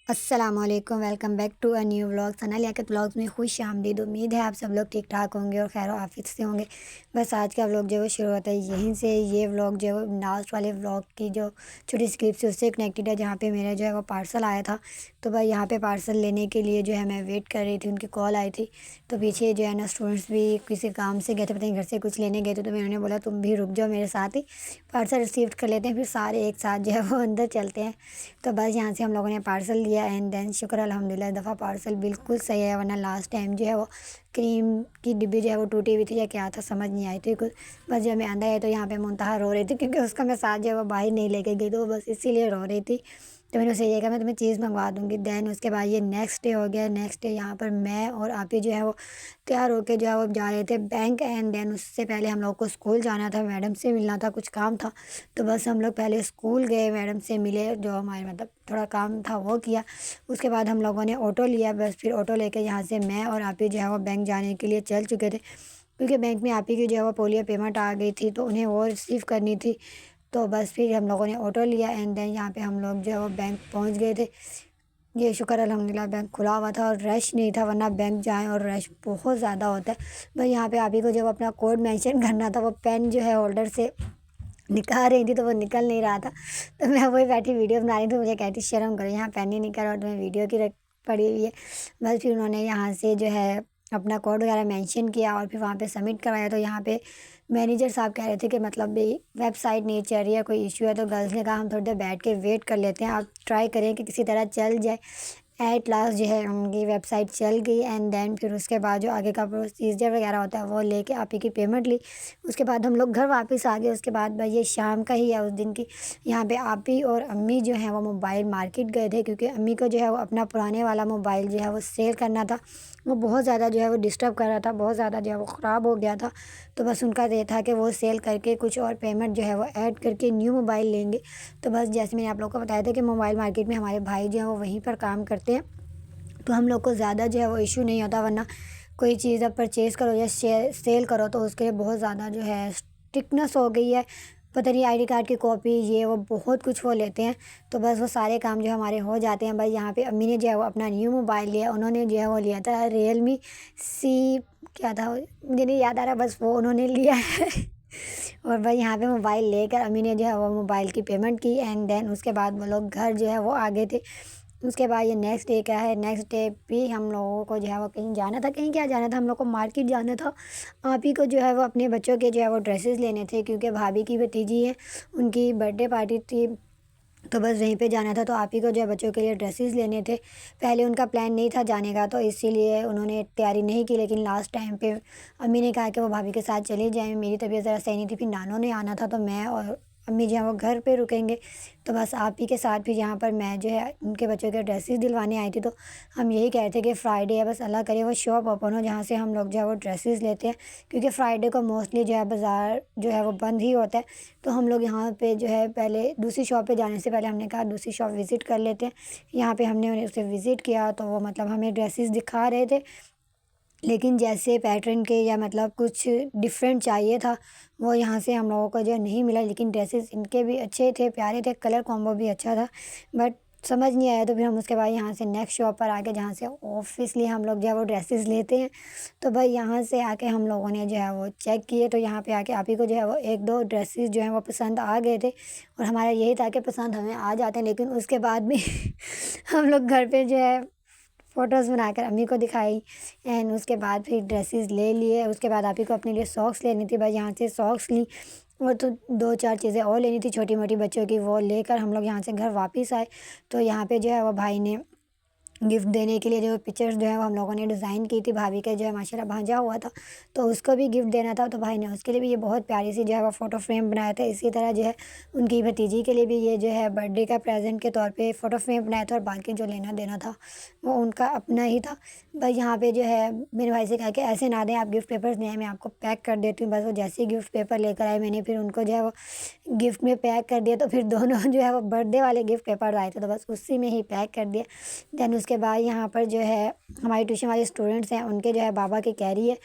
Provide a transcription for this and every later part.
अस्सलामुअलैकुम, welcome back to a new vlog. Sana Liaquat vlogs में खुश आमदीद। उम्मीद है आप सब लोग ठीक ठाक होंगे और खैर आफियत से होंगे। बस आज का व्लॉग जो है वो शुरू होता है यहीं से। ये व्लॉग जो है वो लास्ट वाले व्लॉग की जो छोटी सी क्लिप से उससे कनेक्टेड है, जहाँ पे मेरा जो है वो पार्सल आया था। तो भाई यहाँ पे पार्सल लेने के लिए जो है मैं वेट कर रही थी, उनकी कॉल आई थी। तो पीछे जो है ना स्टूडेंट्स भी किसी काम से गए थे, पता नहीं घर से कुछ लेने गए थे। तो मैंने बोला तुम भी रुक जाओ मेरे साथ ही, पार्सल रिसीव कर लेते हैं, फिर सारे एक साथ जो है वो अंदर चलते हैं। तो बस यहाँ से हम लोगों ने पार्सल लिया एंड देन शुक्र अल्हम्दुलिल्लाह इस दफ़ा पार्सल बिल्कुल सही है, वरना लास्ट टाइम जो है वो क्रीम की डिब्बी जो है वो टूटी हुई थी या क्या था समझ नहीं आई थी कुछ। बस जब मैं अंदर आई तो यहाँ पे मुंतहा रो रही थी, क्योंकि उसका मैं साथ जो है वो बाहर नहीं लेके गई, तो वो बस इसीलिए रो रही थी। तो मैंने उसे ये कहा मैं तुम्हें चीज़ मंगवा दूँगी। दैन उसके बाद ये नेक्स्ट डे हो गया। नेक्स्ट डे यहाँ पर मैं और आप ही जो है वो तैयार होके जो है वो जा रहे थे बैंक। एंड देन उससे पहले हम लोग को स्कूल जाना था, मैडम से मिलना था, कुछ काम था। तो बस हम लोग पहले स्कूल गए, मैडम से मिले, जो हमारे मतलब थोड़ा काम था वो किया। उसके बाद हम लोगों ने ऑटो लिया। बस फिर ऑटो लेके यहाँ से मैं और आप ही जो है वो बैंक जाने के लिए चल चुके थे, क्योंकि बैंक में आप ही की जो है वो पोलियो पेमेंट आ गई थी, तो उन्हें वो रिसीव करनी थी। तो बस फिर हम लोगों ने ऑटो लिया एंड देन यहाँ पे हम लोग जो है वो बैंक पहुँच गए थे। ये शुक्र अल्हम्दुलिल्लाह बैंक खुला हुआ था और रश नहीं था, वरना बैंक जाएँ और रश बहुत ज़्यादा होता है। बस यहाँ पे आप ही को जब अपना कोड मेंशन करना था, वो पेन जो है होल्डर से निकाल रही थी तो वो निकल नहीं रहा था। तो मैं वही बैठी वीडियो बना रही थी, मुझे कहती शर्म करो, यहाँ पेन ही निकल रहा और तुम्हें वीडियो की रख पड़ी हुई है। बस फिर उन्होंने यहाँ से जो है अपना कोड वगैरह मेंशन किया और फिर वहाँ पे सबमिट करवाया। तो यहाँ पे मैनेजर साहब कह रहे थे कि मतलब भी वेबसाइट नहीं चल रही है, कोई इशू है। तो गर्ल्स ने कहा हम थोड़ी देर बैठ के वेट कर लेते हैं, आप ट्राई करें कि किसी तरह चल जाए। एट लास्ट जो है उनकी वेबसाइट चल गई एंड देन फिर उसके बाद जो आगे का प्रोसीजर वगैरह होता है वो लेके आप ही की पेमेंट ली। उसके बाद हम लोग घर वापस आ गए। उसके बाद भाई ये शाम का ही है उस दिन की। यहाँ पे आप ही और अम्मी जो है वो मोबाइल मार्केट गए थे, क्योंकि अम्मी को जो है वो अपना पुराने वाला मोबाइल जो है वो सेल करना था। वो बहुत ज़्यादा जो है वो डिस्टर्ब कर रहा था, बहुत ज़्यादा जो है वो ख़राब हो गया था। तो बस उनका ये था कि वो सेल करके कुछ और पेमेंट जो है वो ऐड करके न्यू मोबाइल लेंगे। तो बस जैसे मैंने आप लोगों को बताया था कि मोबाइल मार्केट में हमारे भाई जो है वो वहीं पर काम करते हैं, तो हम लोग को ज़्यादा जो है वो इशू नहीं होता। वरना कोई चीज़ अब परचेज़ करो या सेल करो तो उसके लिए बहुत ज़्यादा जो है स्ट्रिक्टनेस हो गई है, पता नहीं आईडी कार्ड की कॉपी ये वो बहुत कुछ वो लेते हैं। तो बस वो सारे काम जो हमारे हो जाते हैं। भाई यहाँ पे अम्मी ने जो है वो अपना न्यू मोबाइल लिया, उन्होंने जो है वो लिया था रियलमी सी, क्या था मुझे नहीं याद आ रहा, बस वो उन्होंने लिया है। और भाई यहाँ पे मोबाइल लेकर अम्मी ने जो है वो मोबाइल की पेमेंट की एंड देन उसके बाद वो लोग घर जो है वो आ गए थे। उसके बाद ये नेक्स्ट डे क्या है, नेक्स्ट डे भी हम लोगों को जो है वो कहीं जाना था। कहीं क्या जाना था, हम लोग को मार्केट जाना था। आप ही को जो है वो अपने बच्चों के जो है वो ड्रेसेस लेने थे, क्योंकि भाभी की भतीजी है, उनकी बर्थडे पार्टी थी। तो बस वहीं पे जाना था। तो आप ही को जो है बच्चों के लिए ड्रेसेस लेने थे। पहले उनका प्लान नहीं था जाने का, तो इसीलिए उन्होंने तैयारी नहीं की, लेकिन लास्ट टाइम पे अम्मी ने कहा कि वो भाभी के साथ चली जाएँ। मेरी तबीयत ज़रा सही नहीं थी, फिर नानों ने आना था, तो मैं और अम्मी जो है वो घर पे रुकेंगे। तो बस आप ही के साथ फिर यहाँ पर मैं जो है उनके बच्चों के ड्रेसेस दिलवाने आई थी। तो हम यही कह रहे थे कि फ़्राइडे है, बस अल्लाह करे वो शॉप ओपन हो जहाँ से हम लोग जो है वो ड्रेसेस लेते हैं, क्योंकि फ़्राइडे को मोस्टली जो है बाज़ार जो है वो बंद ही होता है। तो हम लोग यहाँ पे जो है पहले दूसरी शॉप पे जाने से पहले हमने कहा दूसरी शॉप विज़िट कर लेते हैं। यहाँ पे हमने उन्हें उसे विज़िट किया तो वो मतलब हमें ड्रेसेस दिखा रहे थे, लेकिन जैसे पैटर्न के या मतलब कुछ डिफरेंट चाहिए था वो यहाँ से हम लोगों को जो है नहीं मिला। लेकिन ड्रेसेस इनके भी अच्छे थे, प्यारे थे, कलर कॉम्बो भी अच्छा था, बट समझ नहीं आया। तो फिर हम उसके बाद यहाँ से नेक्स्ट शॉप पर आके, जहाँ से ऑब्वियसली हम लोग जो है वो ड्रेसेस लेते हैं। तो भाई यहाँ से आके हम लोगों ने जो है वो चेक किए। तो यहाँ पे आके आप ही को जो है वो एक दो ड्रेसेस जो हैं वो पसंद आ गए थे, और हमारा यही था कि पसंद हमें आ जाते हैं। लेकिन उसके बाद भी हम लोग घर पे जो है फ़ोटोज़ बनाकर अम्मी को दिखाई एंड उसके बाद फिर ड्रेसेस ले लिए। उसके बाद आप ही को अपने लिए सॉक्स लेनी थी, भाई यहाँ से सॉक्स ली, और तो दो चार चीज़ें और लेनी थी छोटी मोटी बच्चों की, वो लेकर हम लोग यहाँ से घर वापस आए। तो यहाँ पे जो है वो भाई ने गिफ्ट देने के लिए जो पिक्चर्स जो है वो हम लोगों ने डिज़ाइन की थी, भाभी के जो है माशाल्लाह भांजा हुआ था, तो उसको भी गिफ्ट देना था। तो भाई ने उसके लिए भी ये बहुत प्यारी सी जो है वो फ़ोटो फ्रेम बनाया था। इसी तरह जो है उनकी भतीजी के लिए भी ये जो है बर्थडे का प्रेजेंट के तौर पे फ़ोटो फ्रेम बनाया था, और बाकी जो लेना देना था वो उनका अपना ही था। बस यहाँ पे जो है मेरे भाई से कहा कि ऐसे ना दें, आप गिफ्ट पेपर्स नहीं आए, मैं आपको पैक कर देती हूँ। बस वो जैसे ही गिफ्ट पेपर लेकर आए, मैंने फिर उनको जो है वो गिफ्ट में पैक कर दिया। तो फिर दोनों जो है वो बर्थडे वाले गिफ्ट पेपर आए थे, तो बस उसी में ही पैक कर दिया। देन उसके बाद यहाँ पर जो है हमारी ट्यूशन वाले स्टूडेंट्स हैं, उनके जो है बाबा की कैरी है।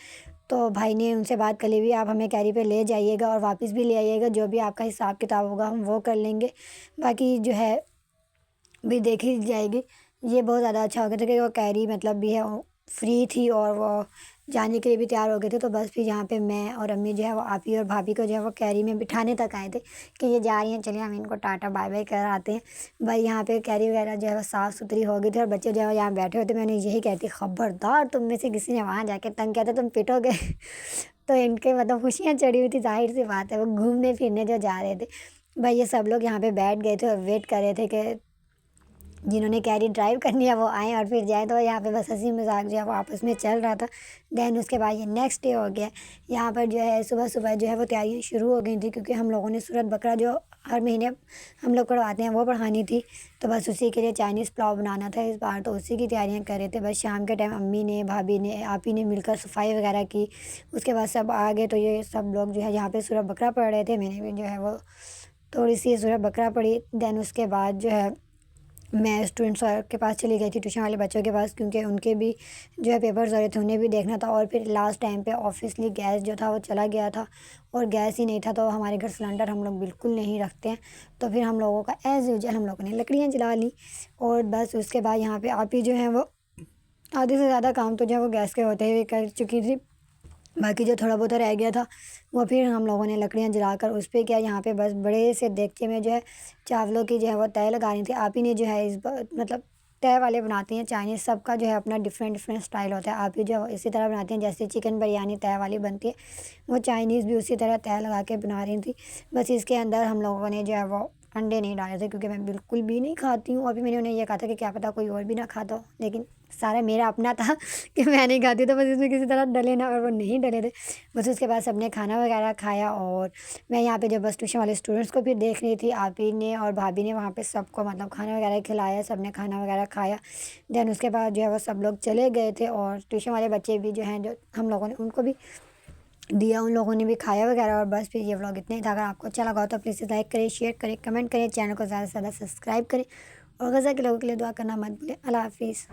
तो भाई ने उनसे बात कर ली हुई, आप हमें कैरी पे ले जाइएगा और वापस भी ले आइएगा, जो भी आपका हिसाब किताब होगा हम वो कर लेंगे, बाकी जो है भी देखी जाएगी। ये बहुत ज़्यादा अच्छा हो गया था कि वो कैरी मतलब भी है वो फ्री थी और वो जाने के लिए भी तैयार हो गए थे। तो बस फिर यहाँ पे मैं और अम्मी जो है वो आपी और भाभी को जो है वो कैरी में बिठाने तक आए थे कि ये जा रही हैं, चलिए हम इनको टाटा बाय बाय कर आते हैं। भाई यहाँ पे कैरी वगैरह जो है वो साफ़ सुथरी हो गई थी और बच्चे जो है वो यहाँ बैठे हुए थे। मैंने यही कहती, खबरदार तुम में से किसी ने वहाँ जाके तंग किया था तुम पिटोगे। तो इनके मतलब खुशियाँ चढ़ी हुई थी, ज़ाहिर सी बात है वो घूमने फिरने जो जा रहे थे। भाई ये सब लोग यहाँ पे बैठ गए थे और वेट कर रहे थे कि जिन्होंने कैरी ड्राइव करनी है वो आएँ और फिर जाएँ। तो यहाँ पे बस हँसी मज़ाक जो है वो आपस में चल रहा था। देन उसके बाद ये नेक्स्ट डे हो गया। यहाँ पर जो है सुबह-सुबह जो है वो तैयारियाँ शुरू हो गई थी क्योंकि हम लोगों ने सूरत बकरा जो हर महीने हम लोग पढ़वाते हैं वो पढ़ानी थी। तो बस उसी के लिए चाइनीज़ पुलाव बनाना था इस बार, तो उसी की तैयारियाँ कर रहे थे। बस शाम के टाइम अम्मी ने, भाभी ने, आपी ने मिलकर सफाई वगैरह की। उसके बाद सब आ गए तो ये सब लोग जो है यहाँ पे सूरत बकरा पढ़ रहे थे। मैंने भी जो है वो थोड़ी-सी सूरत बकरा पढ़ी। देन उसके बाद जो है मैं स्टूडेंट्स के पास चली गई थी, ट्यूशन वाले बच्चों के पास, क्योंकि उनके भी जो है पेपर्स हो रहे थे, उन्हें भी देखना था। और फिर लास्ट टाइम पे ऑब्वियसली गैस जो था वो चला गया था और गैस ही नहीं था। तो हमारे घर सिलेंडर हम लोग बिल्कुल नहीं रखते हैं। तो फिर हम लोगों का एज़ यूजुअल हम लोगों ने लकड़ियाँ जला ली। और बस उसके बाद यहाँ पे आप ही जो है वो आधे से ज़्यादा काम तो जो है वो गैस के होते हुए कर चुकी थी। बाकी जो थोड़ा बहुत रह गया था वो फिर हम लोगों ने लकड़ियाँ जलाकर उस पे क्या, यहाँ पे बस बड़े से देगचे में जो है चावलों की जो है वो तह लगानी थी। आप ही ने जो है इस बार मतलब तह वाले बनाती हैं चाइनीज़, सबका जो है अपना डिफरेंट डिफरेंट स्टाइल होता है। आप ही जो है वो इसी तरह बनाती हैं जैसे चिकन बिरयानी तह वाली बनती है, वो चाइनीज़ भी उसी तरह तह लगा के बना रही थी। बस इसके अंदर हम लोगों ने जो है वो अंडे नहीं डाले थे क्योंकि मैं बिल्कुल भी नहीं खाती हूँ। अभी मैंने उन्हें ये कहा था कि क्या पता कोई और भी ना खाता हो, लेकिन सारा मेरा अपना था कि मैं नहीं खाती, तो बस इसमें किसी तरह डले ना, और वो नहीं डले थे। बस उसके बाद सबने खाना वगैरह खाया और मैं यहाँ पे जब बस ट्यूशन वाले स्टूडेंट्स को फिर देख रही थी, आप ही ने और भाभी ने वहाँ पे सबको मतलब खाना वगैरह खिलाया, सबने खाना वगैरह खाया। देन उसके बाद जो है वो सब लोग चले गए थे और ट्यूशन वाले बच्चे भी जो हैं जो हम लोगों ने उनको भी दिया, उन लोगों ने भी खाया वगैरह। और बस फिर ये व्लॉग इतना ही था। अगर आपको अच्छा लगा हो तो प्लीज़ लाइक करें, शेयर करें, कमेंट करें, चैनल को ज़्यादा से ज़्यादा सब्सक्राइब करें और गज़ा के लोगों के लिए दुआ करना मत भूलें। अल्लाह हाफ़िज़।